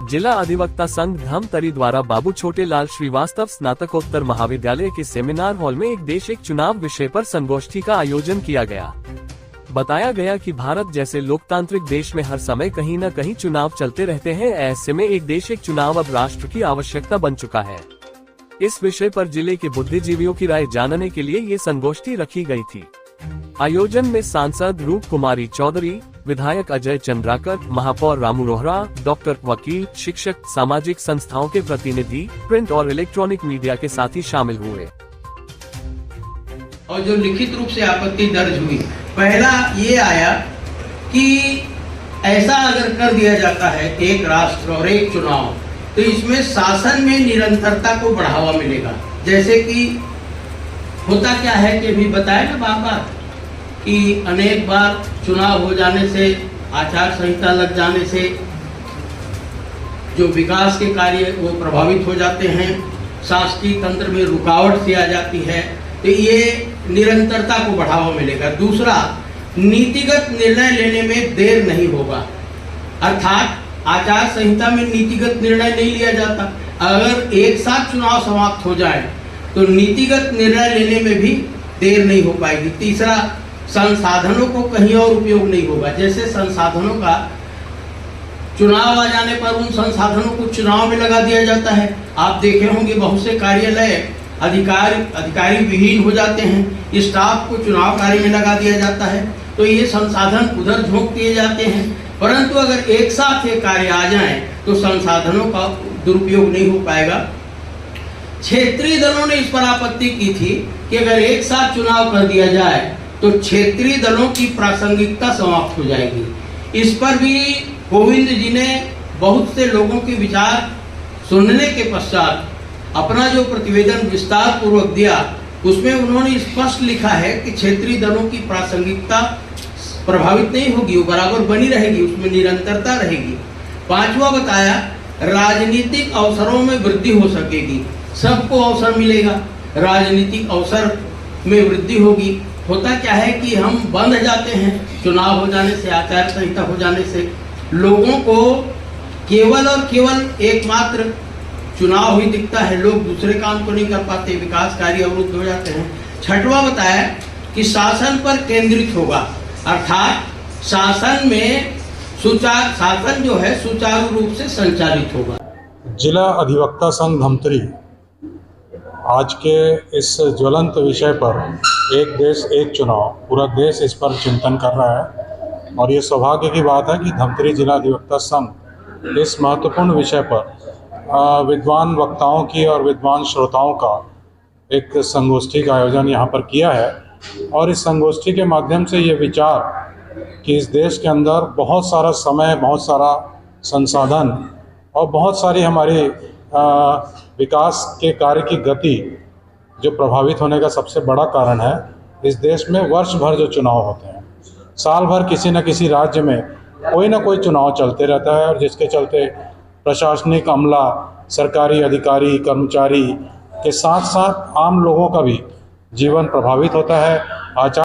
जिला अधिवक्ता संघ धमतरी द्वारा बाबू छोटेलाल श्रीवास्तव स्नातकोत्तर महाविद्यालय के सेमिनार हॉल में एक देश एक चुनाव विषय पर संगोष्ठी का आयोजन किया गया। बताया गया कि भारत जैसे लोकतांत्रिक देश में हर समय कहीं न कहीं चुनाव चलते रहते हैं। ऐसे में एक देश एक चुनाव अब राष्ट्र की आवश्यकता बन चुका है। इस विषय पर जिले के बुद्धिजीवियों की राय जानने के लिए ये संगोष्ठी रखी गई थी। आयोजन में सांसद रूप कुमारी चौधरी, विधायक अजय चंद्राकर, महापौर रामू रोहरा, डॉक्टर, वकील, शिक्षक, सामाजिक संस्थाओं के प्रतिनिधि, प्रिंट और इलेक्ट्रॉनिक मीडिया के साथी शामिल हुए। और जो लिखित रूप से आपत्ति दर्ज हुई, पहला ये आया कि ऐसा अगर कर दिया जाता है एक राष्ट्र और एक चुनाव, तो इसमें शासन में निरंतरता को बढ़ावा मिलेगा। जैसे कि होता क्या है कि अभी बताया ना बार कि अनेक बार चुनाव हो जाने से, आचार संहिता लग जाने से जो विकास के कार्य वो प्रभावित हो जाते हैं, शासकीय तंत्र में रुकावट सी आ जाती है, तो ये निरंतरता को बढ़ावा मिलेगा। दूसरा, नीतिगत निर्णय लेने में देर नहीं होगा, अर्थात आचार संहिता में नीतिगत निर्णय नहीं लिया जाता। अगर एक साथ चुनाव समाप्त हो जाए तो नीतिगत निर्णय लेने में भी देर नहीं हो पाएगी। तीसरा, संसाधनों को कहीं और उपयोग नहीं होगा। जैसे संसाधनों का चुनाव आ जाने पर उन संसाधनों को चुनाव में लगा दिया जाता है। आप देखे होंगे बहुत से कार्यालय अधिकारी विहीन हो जाते हैं, स्टाफ को चुनाव कार्य में लगा दिया जाता है, तो ये संसाधन उधर झोंक दिए जाते हैं। परंतु अगर एक साथ ये कार्य आ जाए तो संसाधनों का दुरुपयोग नहीं हो पाएगा। क्षेत्रीय दलों ने इस पर आपत्ति की थी कि अगर एक साथ चुनाव कर दिया जाए तो क्षेत्रीय दलों की प्रासंगिकता समाप्त हो जाएगी। इस पर भी गोविंद जी ने बहुत से लोगों के विचार सुनने के पश्चात अपना जो प्रतिवेदन विस्तार पूर्वक दिया, उसमें उन्होंने स्पष्ट लिखा है कि क्षेत्रीय दलों की प्रासंगिकता प्रभावित नहीं होगी, वो बराबर बनी रहेगी, उसमें निरंतरता रहेगी। पांचवा बताया, राजनीतिक अवसरों में वृद्धि हो सकेगी, सबको अवसर मिलेगा, राजनीतिक अवसर में वृद्धि होगी। होता क्या है कि हम बंध जाते हैं चुनाव हो जाने से, आचार संहिता हो जाने से, लोगों को केवल और केवल एकमात्र चुनाव ही दिखता है, लोग दूसरे काम को नहीं कर पाते, विकास कार्य अवरुद्ध हो जाते हैं। छठवां बताया कि शासन पर केंद्रित होगा, अर्थात शासन जो है सुचारू रूप से संचालित होगा। जिला अधिवक्ता संघ धमतरी आज के इस ज्वलंत विषय पर एक देश एक चुनाव, पूरा देश इस पर चिंतन कर रहा है और ये सौभाग्य की बात है कि धमतरी जिला अधिवक्ता संघ इस महत्वपूर्ण विषय पर विद्वान वक्ताओं की और विद्वान श्रोताओं का एक संगोष्ठी का आयोजन यहाँ पर किया है। और इस संगोष्ठी के माध्यम से ये विचार कि इस देश के अंदर बहुत सारा समय, बहुत सारा संसाधन और बहुत सारी हमारी विकास के कार्य की गति जो प्रभावित होने का सबसे बड़ा कारण है, इस देश में वर्ष भर जो चुनाव होते हैं, साल भर किसी न किसी राज्य में कोई ना कोई चुनाव चलते रहता है और जिसके चलते प्रशासनिक अमला, सरकारी अधिकारी, कर्मचारी के साथ साथ आम लोगों का भी जीवन प्रभावित होता है। आचार